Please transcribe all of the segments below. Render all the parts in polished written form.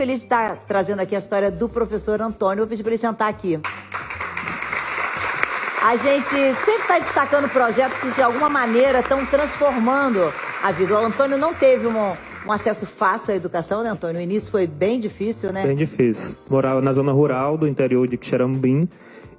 Feliz de estar trazendo aqui a história do professor Antônio. Vou pedir para ele sentar aqui. A gente sempre está destacando projetos que de alguma maneira estão transformando a vida. O Antônio não teve um acesso fácil à educação, né, Antônio? O início foi bem difícil, né? Bem difícil. Morava na zona rural do interior de Quixeramobim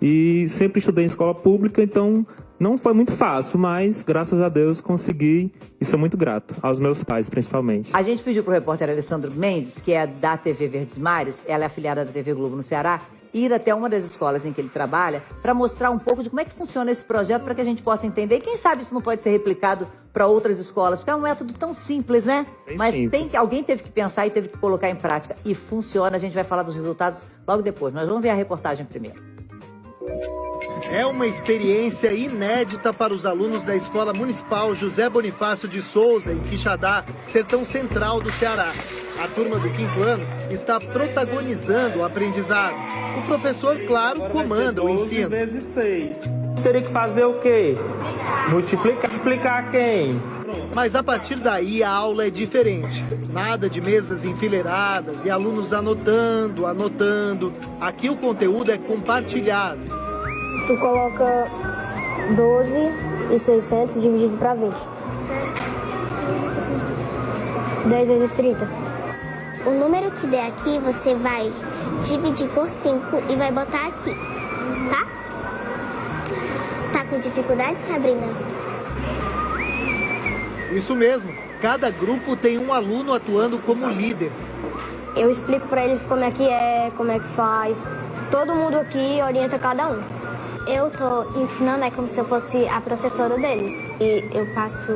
e sempre estudei em escola pública, então não foi muito fácil, mas graças a Deus consegui e sou muito grato, aos meus pais principalmente. A gente pediu para o repórter Alessandro Mendes, que é da TV Verdes Mares, ela é afiliada da TV Globo no Ceará, ir até uma das escolas em que ele trabalha para mostrar um pouco de como é que funciona esse projeto para que a gente possa entender. E quem sabe isso não pode ser replicado para outras escolas, porque é um método tão simples, né? Bem Mas simples. Alguém teve que pensar e teve que colocar em prática. E funciona, a gente vai falar dos resultados logo depois. Mas vamos ver a reportagem primeiro. É uma experiência inédita para os alunos da Escola Municipal José Bonifácio de Souza, em Quixadá, sertão central do Ceará. A turma do quinto ano está protagonizando o aprendizado. O professor, claro, comanda o ensino. 12 vezes 6. Teria que fazer o quê? Multiplicar. Explicar quem? Mas a partir daí a aula é diferente. Nada de mesas enfileiradas e alunos anotando. Aqui o conteúdo é compartilhado. Tu coloca 12 e 600 dividido para 20. 10 vezes 30. O número que der aqui, você vai dividir por 5 e vai botar aqui, tá? Tá com dificuldade, Sabrina? Isso mesmo, cada grupo tem um aluno atuando como líder. Eu explico para eles como é, como é que faz. Todo mundo aqui orienta cada um. Eu tô ensinando, é como se eu fosse a professora deles. E eu passo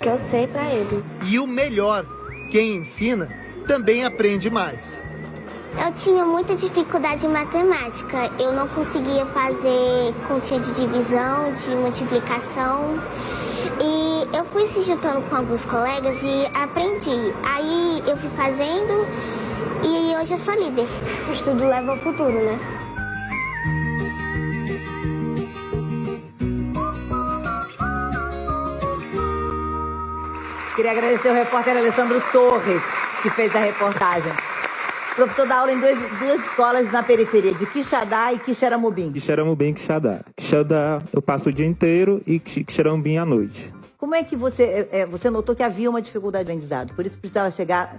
que eu sei para eles. E o melhor, quem ensina também aprende mais. Eu tinha muita dificuldade em matemática. Eu não conseguia fazer continha de divisão, de multiplicação. E eu fui se juntando com alguns colegas e aprendi. Aí eu fui fazendo e hoje eu sou líder. O estudo leva ao futuro, né? Queria agradecer ao repórter Alessandro Torres, que fez a reportagem. O professor dá aula em duas escolas na periferia, de Quixadá e Quixeramobim. Quixeramobim e Quixadá. Quixadá eu passo o dia inteiro e Quixeramobim à noite. Como é que você notou que havia uma dificuldade de aprendizado? Por isso precisava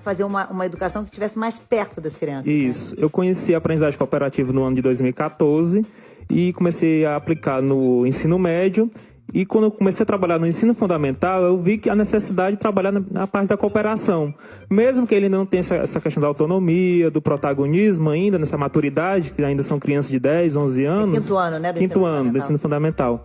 fazer uma educação que estivesse mais perto das crianças. Isso. Né? Eu conheci a aprendizagem cooperativa no ano de 2014 e comecei a aplicar no ensino médio. E quando eu comecei a trabalhar no ensino fundamental, eu vi que a necessidade de trabalhar na parte da cooperação. Mesmo que ele não tenha essa questão da autonomia, do protagonismo ainda, nessa maturidade, que ainda são crianças de 10, 11 anos. Quinto ano, né? Quinto ano do ensino fundamental.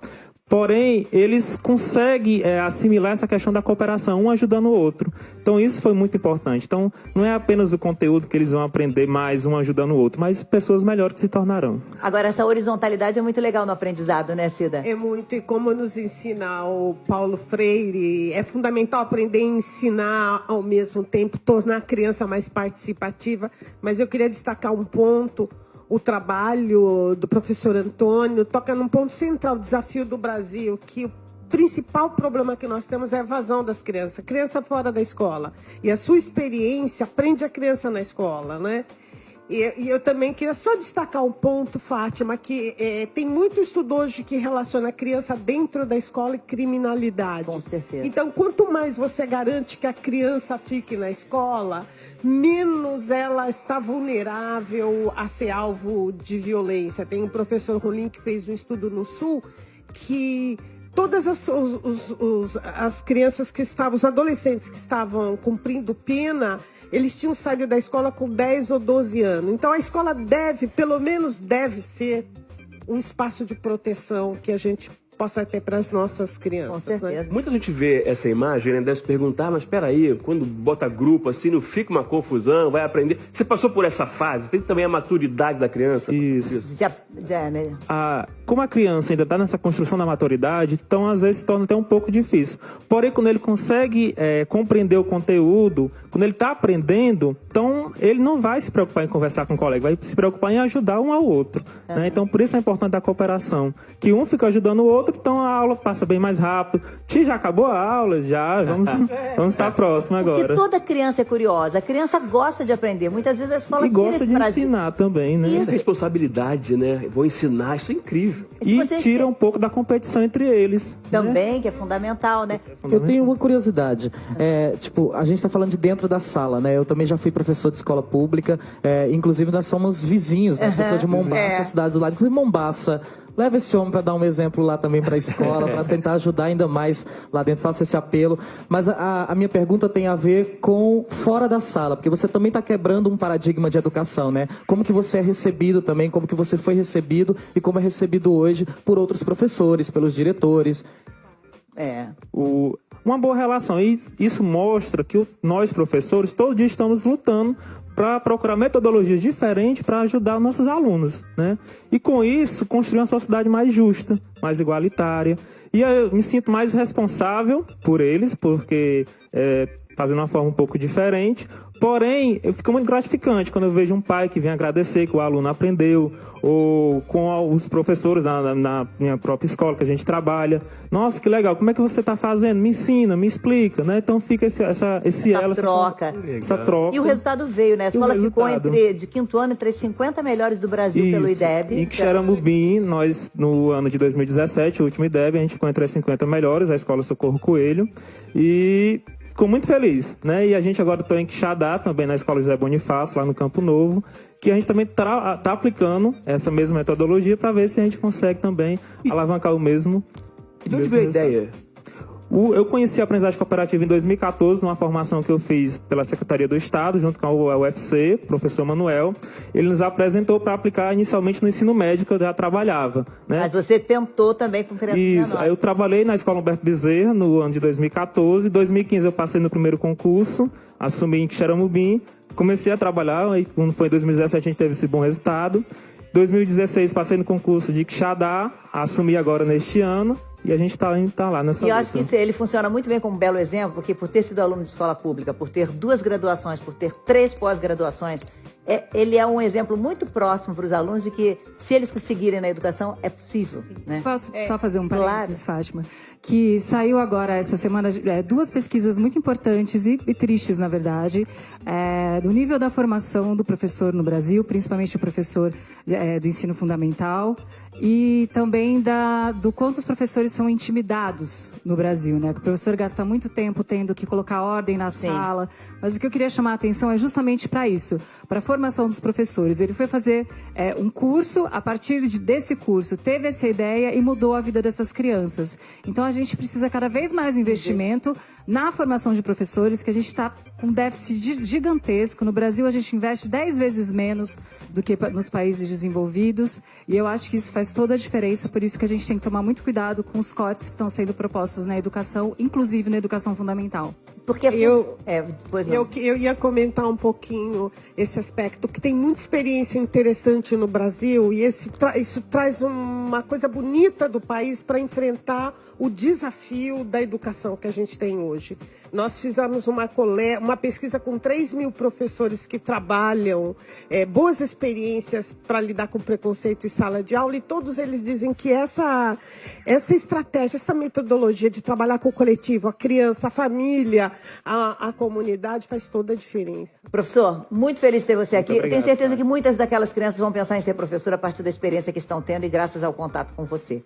Porém, eles conseguem assimilar essa questão da cooperação, um ajudando o outro. Então, isso foi muito importante. Então, não é apenas o conteúdo que eles vão aprender mais, um ajudando o outro, mas pessoas melhores que se tornarão. Agora, essa horizontalidade é muito legal no aprendizado, né, Cida? É muito, e como nos ensina o Paulo Freire, é fundamental aprender a ensinar ao mesmo tempo, tornar a criança mais participativa. Mas eu queria destacar um ponto. O trabalho do professor Antônio toca num ponto central, o desafio do Brasil, que o principal problema que nós temos é a evasão das crianças, criança fora da escola. E a sua experiência prende a criança na escola, né? E eu também queria só destacar um ponto, Fátima, que tem muito estudo hoje que relaciona a criança dentro da escola e criminalidade. Com certeza. Então, quanto mais você garante que a criança fique na escola, menos ela está vulnerável a ser alvo de violência. Tem um professor Rolim que fez um estudo no Sul que todas as crianças que estavam, os adolescentes que estavam cumprindo pena, eles tinham saído da escola com 10 ou 12 anos. Então a escola pelo menos deve ser um espaço de proteção que a gente possa ter para as nossas crianças. Com certeza. Né? Muita gente vê essa imagem, né, deve se perguntar, mas espera aí, quando bota grupo assim, não fica uma confusão, vai aprender. Você passou por essa fase? Tem também a maturidade da criança? Isso. Como a criança ainda está nessa construção da maturidade, então às vezes se torna até um pouco difícil. Porém, quando ele consegue compreender o conteúdo, quando ele está aprendendo, então ele não vai se preocupar em conversar com o colega, vai se preocupar em ajudar um ao outro. Né? Então, por isso é importante a cooperação. Que um fica ajudando o outro, então a aula passa bem mais rápido. Já acabou a aula? Já, vamos para a próxima agora. Porque toda criança é curiosa, a criança gosta de aprender. Muitas vezes a escola gosta de ensinar também, né? Essa responsabilidade, né? Vou ensinar, isso é incrível. E tira um pouco da competição entre eles. Também, né? Que é fundamental, né? Eu tenho uma curiosidade. A gente está falando de dentro da sala, né? Eu também já fui professor de escola pública, inclusive nós somos vizinhos, né? Professor de Mombaça, cidades do lado. Inclusive Mombaça. Leva esse homem para dar um exemplo lá também para a escola, para tentar ajudar ainda mais lá dentro. Faço esse apelo. Mas a minha pergunta tem a ver com fora da sala, porque você também está quebrando um paradigma de educação, né? Como que você é recebido também, como que você foi recebido e como é recebido hoje por outros professores, pelos diretores. Uma boa relação. E isso mostra que nós, professores, todo dia estamos lutando para procurar metodologias diferentes para ajudar nossos alunos, né? E com isso, construir uma sociedade mais justa, mais igualitária. E eu me sinto mais responsável por eles, porque fazendo uma forma um pouco diferente. Porém, fica muito gratificante quando eu vejo um pai que vem agradecer que o aluno aprendeu, ou com os professores na minha própria escola que a gente trabalha. Nossa, que legal, como é que você está fazendo? Me ensina, me explica, né? Então fica essa troca. Essa troca. E o resultado veio, né? A escola ficou de quinto ano entre as 50 melhores do Brasil pelo IDEB. Em Quixeramobim, nós, no ano de 2017, o último IDEB, a gente ficou entre as 50 melhores, a escola Socorro Coelho. E ficou muito feliz, né? E a gente agora está em Quixadá, também na Escola José Bonifácio, lá no Campo Novo, que a gente também tá aplicando essa mesma metodologia para ver se a gente consegue também alavancar o mesmo. E de onde veio a ideia? Eu conheci a aprendizagem cooperativa em 2014, numa formação que eu fiz pela Secretaria do Estado, junto com a UFC, professor Manuel. Ele nos apresentou para aplicar inicialmente no ensino médio, que eu já trabalhava. Né? Mas você tentou também com crianças menores. Isso, aí eu trabalhei na Escola Humberto Bezerra no ano de 2014. Em 2015 eu passei no primeiro concurso, assumi em Quixeramobim, comecei a trabalhar, e quando foi em 2017 a gente teve esse bom resultado. Em 2016 passei no concurso de Quixadá, assumi agora neste ano. E a gente está lá nessa luta. E eu acho que ele funciona muito bem como um belo exemplo, porque por ter sido aluno de escola pública, por ter 2 graduações, por ter 3 pós-graduações, ele é um exemplo muito próximo para os alunos de que, se eles conseguirem na educação, é possível. Né? Posso só fazer um parênteses, Fátima? Que saiu agora, essa semana, 2 pesquisas muito importantes e tristes, na verdade, do nível da formação do professor no Brasil, principalmente o professor do ensino fundamental, e também do quanto os professores são intimidados no Brasil, né? O professor gasta muito tempo tendo que colocar ordem na sala, mas o que eu queria chamar a atenção é justamente para isso, para a formação dos professores. Ele foi fazer um curso, a partir desse curso, teve essa ideia e mudou a vida dessas crianças. Então a gente precisa cada vez mais investimento na formação de professores, que a gente está com um déficit gigantesco. No Brasil a gente investe 10 vezes menos do que nos países desenvolvidos, e eu acho que isso faz toda a diferença, por isso que a gente tem que tomar muito cuidado com os cortes que estão sendo propostos na educação, inclusive na educação fundamental. Porque eu ia comentar um pouquinho esse aspecto, que tem muita experiência interessante no Brasil, e isso traz uma coisa bonita do país para enfrentar o desafio da educação que a gente tem hoje. Nós fizemos uma pesquisa com 3.000 professores que trabalham, boas experiências para lidar com preconceito em sala de aula, e todos eles dizem que essa estratégia, essa metodologia de trabalhar com o coletivo, a criança, a família, a comunidade, faz toda a diferença. Professor, muito feliz de ter você aqui. Obrigado, tenho certeza que muitas daquelas crianças vão pensar em ser professora a partir da experiência que estão tendo e graças ao contato com você.